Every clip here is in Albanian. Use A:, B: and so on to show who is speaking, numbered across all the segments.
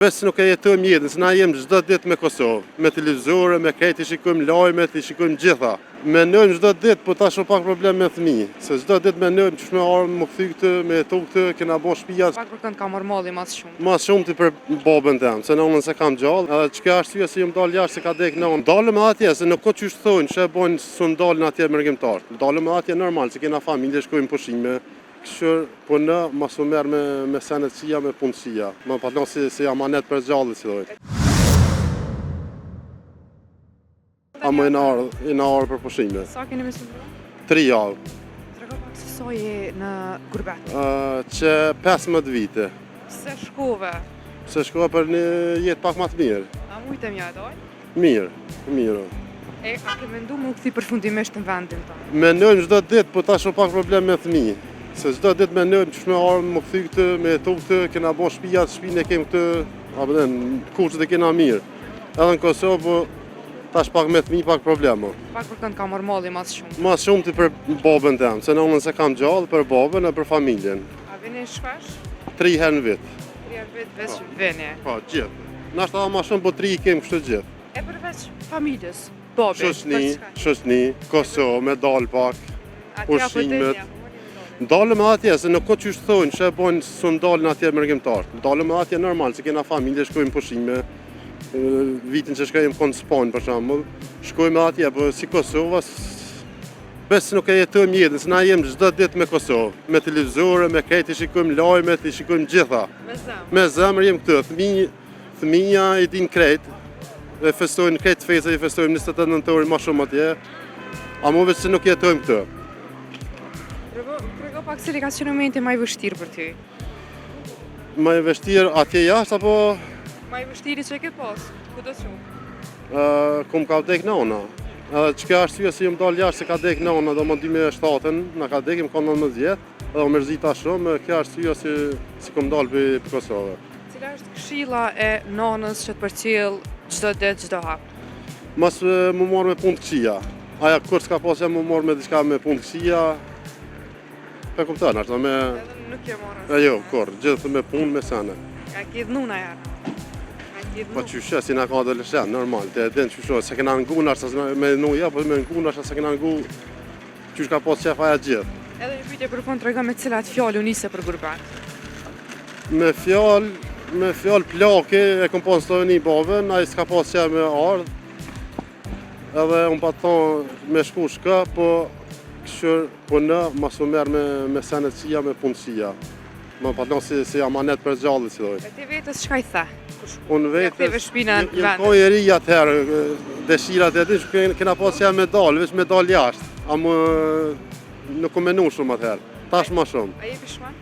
A: Besë nuk e jetojmë jetën, se na jem çdo ditë me Kosovë, me televizore, me krejt i shikojmë lajmet, i shikojmë gjitha. Menojmë çdo ditë, po tash pak problem me fëmijë, se çdo ditë menojmë ç'është me ardhmë më kthy këtë, me jetu këtë, kena bo shtëpia.
B: Pak për kënd ka marrë malli mas shumë.
A: Mas shumë ti për babën tem, se nonën se kam gjallë, edhe çka arsye se jam dal jashtë se ka dek nonën. Dalëm atje, se nuk ka çysh thonë, çe bojnë sun dalën atje mërgjimtar. Dalëm atje normal, se kena familje, shkojmë pushime. Kështu po në mas u merr me senetësia, me punësia. Më patllon si amanet për gjallë si thoj. A më e na ardhë për pushime.
B: Sa keni me sundru?
A: 3 javë.
B: Trego pak se sa je në gurbet.
A: Që 15 vite.
B: Se shkove?
A: Se shkova për një jetë pak më të mirë.
B: A mujtë mja doj?
A: Mirë.
B: E, a ke mendu më u kthi përfundimisht në vendin tonë?
A: Menojmë çdo ditë, po tash pak problem me fëmijë. Se çdo ditë menojmë ç'është me ardhmë më kthy këtë, me jetu këtë, kena bo shtëpia, shtëpinë e kem këtë, apo kushtet e kena mirë. Edhe në Kosovë, po tash pak me fëmijë pak probleme.
B: Pak për kënd ka marrë malli mas shumë.
A: Mas shumë ti për babën tem, se nonën se kam gjallë, për babën e për familjen.
B: A vini shpesh?
A: 3 herë në vit.
B: 3 herë vit veç vini.
A: Po, gjithë. Nashta ma shumë, po 3 i kem kështu gjithë.
B: E përveç familjes, babi,
A: Shoqni, Kosovë, me dal pak, pushimet. Dalëm atje, se nuk ka çysh thonë, çe bojnë sun dalën atje mërgjimtar. Dalëm atje normal, se kena familje, shkojmë pushime. Vitin që shkojmë konë Spanjë për shembull, shkojmë atje, po si Kosova, besë nuk e jetojmë jetën, se na jem çdo ditë me Kosovë, me televizore, me krejt i shikojmë lajmet, i shikojmë gjitha. Me zemër jem këtu, fëmija i din krejt, e festojnë krejt festa, i festojnë 28 nëntori ma shumë atje, a mu veç se nuk jetojmë këtu.
B: Trego pak cili ka qenë momenti më i vështirë për ty?
A: Më i vështirë atje jashtë apo?
B: Më i vështirë që e ke pas? Ku do shumë?
A: Kum ka vdek nona. Edhe çka arsye se jam dal jashtë se ka dek nona, do më 2007-ën, na ka dek, më ka 19 vjet, edhe më mërzita shumë, kjo arsye si kum dal për Kosovë.
B: Cila është këshilla e nonës që të përcjell çdo ditë, çdo hap?
A: Mas më morë me punë të këqija. Aja kur s'ka pas jam më morë me diçka me punë të këqija. Pe kupton, ashtu me...
B: Edhe nuk je morë.
A: Jo, kur, gjithë me punë, me sene.
B: Ka kidhnuna ja.
A: Po qyshe, si na ka adoleshent, normal, te din qyshe, se kena ngu nashta me nuja, po me ngu nashta se kena ngu qysh ka pas qef aja gjithë.
B: Edhe një pyetje për fund trego me cilat fjalë u nise për gurbet.
A: Me fjalë plake e kom pas të një babën, ai s'ka pas qef me ardhë. Edhe unë pa thonë me shku shka, po këshur, po në, mas u merë me senetësia, me punësia. Më patllon si amanet për gjallë, si dojë.
B: E ti vetës çka i the?
A: Unë vetës,
B: jem
A: ko e ri atëherë, dëshirat e ti, kena pas që me dalë, veç me dalë jashtë. A më nuk u menu shumë atëherë, tash ma shumë.
B: A je pishman?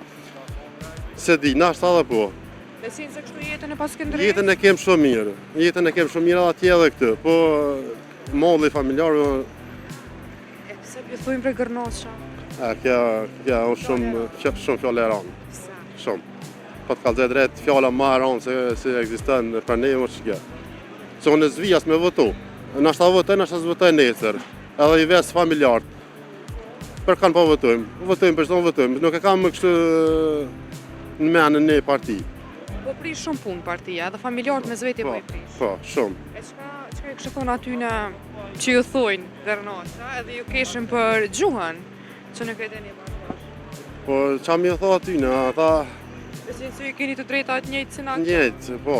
A: Se di, nashta edhe po.
B: Besin se kështu jetën e pas këndërë?
A: Jetën e kem shumë mirë, atje edhe këtë, po molli familjarë.
B: Se për thujmë për gërnosha?
A: Kja është shumë fjallë e ranë. Shumë. Po të kalëzhe drejt fjalla ma e ranë se eksistën për ne më që kja. Se unë e zvijas me votu. Nashta nashta zvotoj nesër. Edhe i vesë familjartë. Për kanë po votojmë. Votojmë për shtonë votojmë. Nuk e kam më kështë në menë në parti.
B: Po prish shumë punë partia, edhe familjartë me zveti po i prish.
A: Po, shumë.
B: E çka e kështë thonë atyne që ju thujnë gërnosha, edhe ju keshën për gjuhën, që nuk e deni bashkë?
A: Po, qa mi e tho atyne, ata...
B: Besin se ju keni të drejta atë njëjtë si na?
A: Njëjtë, po.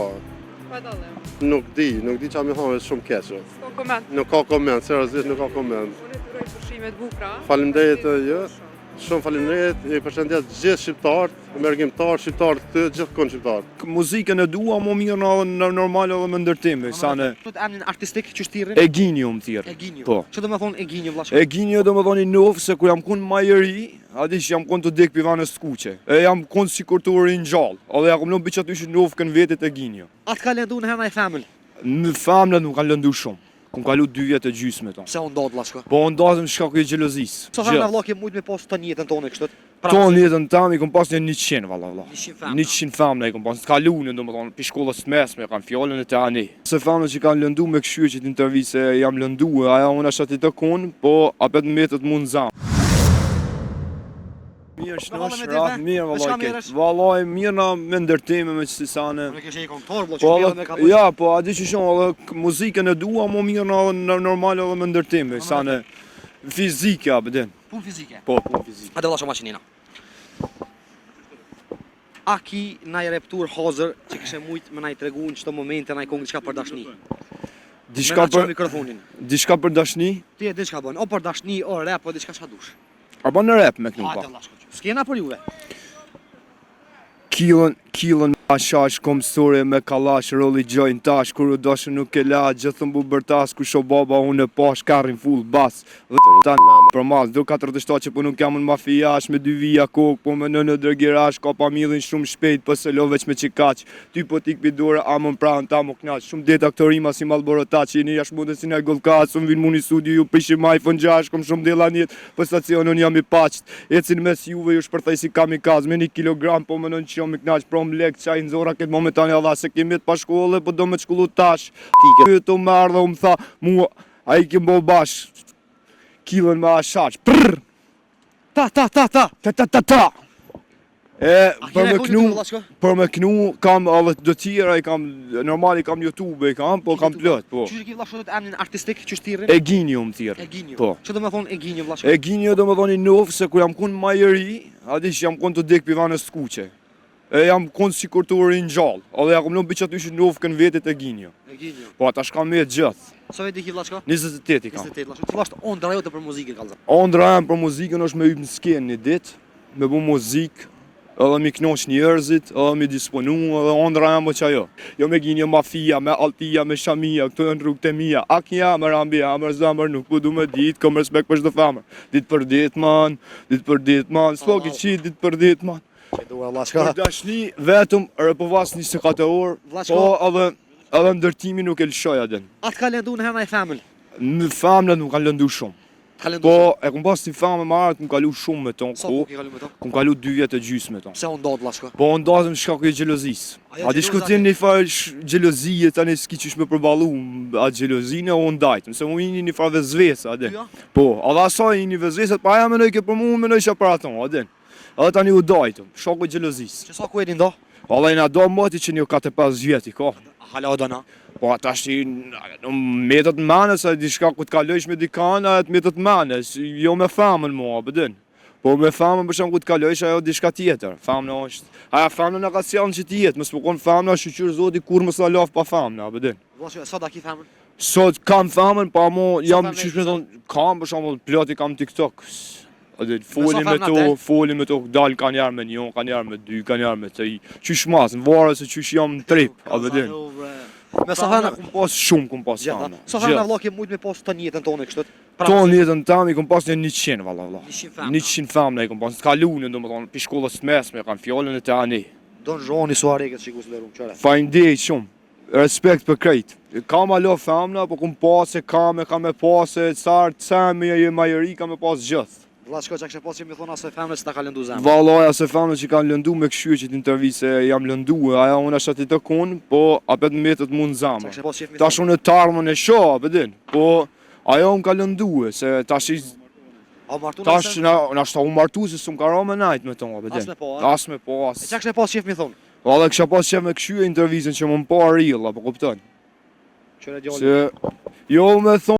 B: Pa dalim?
A: Nuk di qa mi thonë, shumë keqë.
B: S'ka koment?
A: Nuk ka koment, seriozisht nuk ka koment.
B: Unë të uroj pushimet bukra.
A: Faleminderit jo. Shumë faleminderit, i përshëndet gjithë shqiptarët, mërgjimtarë, shqiptarët të gjithë konë shqiptarët.
C: Muzikën e dua më mirë në normal edhe më ndërtimi, sa në...
D: Emnin artistik që shtirin?
C: Eginio më thirë.
D: Eginio.
C: Po.
D: Që do me thonë Eginio vlashe?
C: Eginio do me thonë i nofë se kur jam kun ma i ri, adi që jam kun të dek pivanës t'kuqe. E jam kun si kur të urin gjallë, edhe ja kom në biqat ishë nofë kënë vetit Eginio.
D: Atë ka lëndu në hena e familë?
C: Në familët nuk kanë lëndu shumë. Kum kalu 2 vjetë e gjysme ta.
D: Se unë dodë vlashe?
C: Po unë dazëm shka kuj gjelozisë.
D: So herë në vlok e mujtë me pas të njëtën tonë e kështët?
C: Tonë jetën tam i kom pas një 100 valla valla.
D: 100
C: familë i kom pas. Të kalunin do më thonë, për shkollës të mesme, kanë fjallën e të ani. Se familë që kanë lëndu me këshyë që t'intervjë se jam lëndu, aja unë ashtë ati të konë, po apet në metët mund zamë. mirë,
D: Me vallë
C: shnosh,
D: me
C: rat
D: teve?
C: mirë,
D: Me çka
C: vallaj
D: mirësh?
C: keq. Vallaj mirë na me ndërtime me çsi sane.
D: Unë kesh një këngëtar vëlla,
C: Po,
D: që me ka po.
C: ja, po, a di që shumë, edhe muzikën e dua, mo mirë na normal edhe me ndërtime, sane fizike, a bëden.
D: Punë fizike.
C: Po, punë fizike.
D: Hajde vëlla, shoh maqinina. A ki naj reptur hazër që kishe mujt me naj tregu në çdo momente naj këngë diçka për dashni?
C: Diçka
D: Me na çon
C: për
D: mikrofonin.
C: diçka për dashni,
D: Ti e di çka bën, o për dashni, o rap, o diçka çka dush.
C: a bën në rap me këtu
D: Hajde
C: pa.
D: vëlla, shkoq. Skena për juve.
C: Kilën ashash kom sore me kallash rolli gjojnë tash kur u dashën nuk e la gjithën bubërtas ku sho baba unë e pash karrin full bas dhe tanë për mas do 47 që po nuk jam në mafijash me 2 vija kokë po me në dërgirash ka pa millin shumë shpejt po se lo veç me qikaq ty po tik pidore amon pranë ta mo knaq shumë deta këto rima si Malborota që jeni jash mundet si në golkat unë vinë muni studio ju prishim iPhone 6 kom shumë dela njet po stacion unë jam i paqt ecin mes juve ju shpërthej si kamikaz me 1 kilogram po më nën që jam i knaq prom lek qaj në zora këtë momentani Allah se kemi të pa shkolle po do me të shkollu tash tike të më ardhe u më tha mua a i kem bo bash kilën me ashaq prrr
D: Ta.
C: e
D: A
C: për
D: kena
C: me
D: këngë
C: knu
D: këtu vëlla, shko?
C: për me knu kam edhe të tjera i kam normali kam YouTube i kam po kam plot po
D: Qysh e ki vëlla shoqët emrin artistik, qysh thirrin?
C: Eginium thirr
D: Eginio.
C: po
D: Ço do të thonë Eginio vëlla? shko?
C: Eginio do më thoni nuf se kur jam kun ma i ri, a di që jam kun të dek pivanës t'kuqe. E jam kun si kur të urin gjallë, edhe ja kom në biqat ishë nuf kën vetit Eginio.
D: Eginio.
C: Po ata shkam me gjithë,
D: Sa vjet i ki vëlla shko?
C: 28 i kam.
D: 28 vëlla. Cila është ondra jote për muzikën kallza?
C: Ondra jam për muzikën është me yp në skenë një ditë, me bu muzikë, edhe mi knoq njerëzit, edhe mi disponu, edhe ondra jam që ajo. Jo me Eginio mafia, me altia, me shamia, këto janë rrugët e mia. Ak një amër, ambi amër, zamër, nuk po du me ditë, kom respekt për çdo femër. Ditë për ditë, man, s'po ki qit, ditë për ditë, man.
D: Që dua vëlla shko?
C: Për dashni, vetëm repovas 24 orë,
D: Vllazko.
C: po edhe ndërtimi nuk e lëshoj aden.
D: Atë ka lëndu në herë naj famën.
C: Në familët më kanë lëndu shumë.
D: Ka lëndu.
C: Po, e kum pas një famë më arët, më kalu shumë me ton,
D: Sa
C: ku,
D: po ki kalu me to?
C: kum kalu 2 vjetë e gjysë me ton.
D: Pse u ndodh vëlla shko?
C: Po, ndazëm shkaku i gjelozisë.
D: Ajo
C: A di
D: xheloza
C: shkutin një farë gjelozie, tani s'ki qysh me përbalu atë gjelozine, o ndajtëm, se mu një farë vezvesa, aden.
D: Ja.
C: Po, edhe asaj një vezvesa, pa ja menoj ke për mu, menoj që për aton, aden. Edhe tani u dajtëm, shaku i gjelozisë.
D: Që sa ku e ndo?
C: Vallai na do moti që një 4-5 vjeti, ko.
D: Hala o dona.
C: Po ata shti në metët manes, a diçka ku t'kalojsh me dikana, atë metët manes, jo me famën mua, bëdin. Po me famën për shumë ku t'kalojsh, ajo diçka tjetër. Famëna është, aja famëna në ka sjallën që tjetë, mësë përkon famëna shqyqyrë zoti kur mësë la lafë pa famëna, bëdin.
D: Vëlla shko, sa da ki famën?
C: Sot kam famën, pa mo jam
D: famën
C: qysh
D: e
C: me thonë, kam për shumë plati kam TikTok. Edhe foli me
D: famëna
C: to,
D: te?
C: foli me to, dal kanë jarë me 1, kanë jarë me 2, kanë jarë me 3. Qysh mas, në varë se qysh jam në trip, a bëdin.
D: Me sa famëna?
C: kum pas shumë, kum pas
D: Gjeta.
C: famëna.
D: Sa famëna vëlla ke mujt me pas të njëjtën tonë kështu?
C: Ton jetën tam i kom pas një 100 valla valla.
D: 100 famëna.
C: 100 famëna i kom pas. Të kalunin domethënë pi shkollës së mesme kanë fjalën e tani.
D: Don Zhoni Suarez që kusë lërum çore.
C: Faleminderit shumë. Respekt për krejt. Kam alo famëna, po kum pas se kam e pas se sart sami e majori kam e pas gjithë.
D: Vëlla shko çka kishe pas që më thon asoj famën se ta ka lëndu zemrën.
C: Vallaja se famëna që kanë lëndu me këshyë që t'intervise jam lëndu, aja unë është ati të kun, po apet metët mund
D: Çka
C: zamë.
D: kishe pas qef më
C: Tash unë e tarmën e shoh, apëdin, po ajo më ka lëndu, se tash
D: A martu
C: tash na shta u martu se s'm ka me najt me ton,
D: As
C: apëdin.
D: me po, a?
C: As me po, as.
D: Çka kishe pas qef më thon?
C: Valla kisha pas qef me këshyë intervizën që më pa real, apo kupton?
D: Çore djalë.
C: Se jo me thon